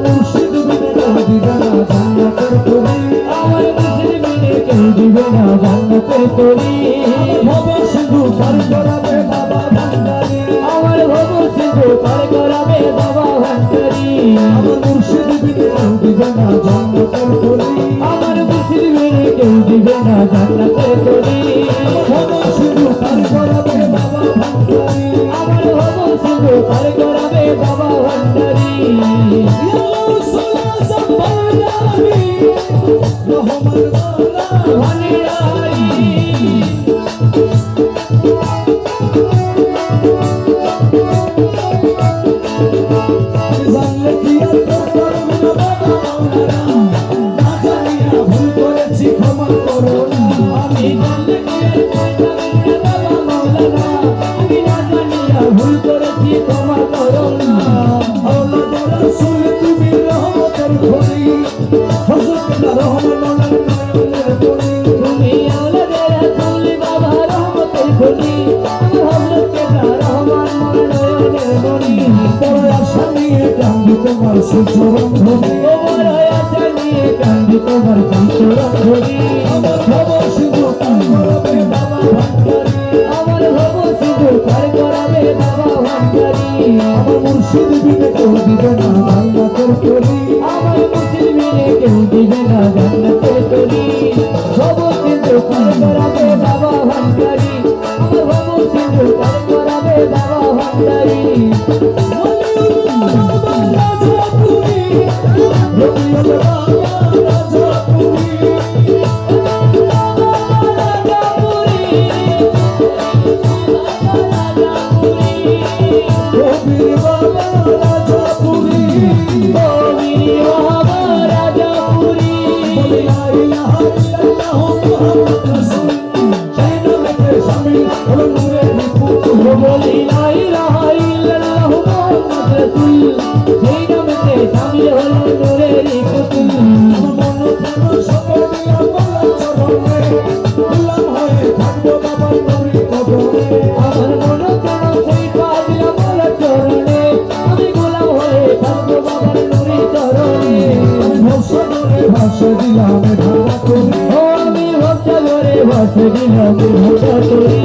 মুর্শিদ বিনে কেউ দিবে না জান্নাতের তরি আমার মুর্শিদ বিনে কেউ দিবে না জান্নাতের তরি ভব সিন্ধু পার করাবে বাবা ভান্ডারি আমার ভব সিন্ধু পার করাবে বাবা ভান্ডারি আমার মুর্শিদ বিনে কেউ দিবে না জান্নাতের তরি আমার মুর্শিদ বিনে কেউ দিবে না জান্নাতের তরি ভব সিন্ধু পার করাবে বাবা ভান্ডারি আমার ভব সিন্ধু পার করাবে বাবা ভান্ডারি ভুল করেছি ক্ষমা করো না তুমি আওলাদের রাসূল বাবা রহমতের খনি আমার হযরত কেবলা রহমান মনে নয়নের মনি বড় আশা নিয়ে কান্দি তোমার সুচরণ ধরি তোমার আশা নিয়ে কান্দি তোমার সুচরণ ধরি আমার ভব সিন্ধু পার করাবে বাবা ভান্ডারি আমার ভব সিন্ধু পার করাবে বাবা ভান্ডারি আমার মুর্শিদ বিনে কেউ দিবে না জান্নাতের তরি আমার মুর্শিদ বিনে কেউ দিবে না জান্নাতের তরি ভব সিন্ধু পার করাবে বাবা ভান্ডারি আমার ভব সিন্ধু পার করাবে বাবা ভান্ডারি বলি লা ইলাহা ইল্লাল্লাহ মুহাম্মাদুর রাসূল সেই নামেতে শামিল হলো নূরেরই পুতুল আমার মন কেন সেই পাগলা মোলা চরণে আমি গোলাম হয়ে থাকবো বাবার নূরের চরণে ভাষা দিলাম ধারা করি ও আমি ভক্ত করে ভাসে দিলাম ভোটা করি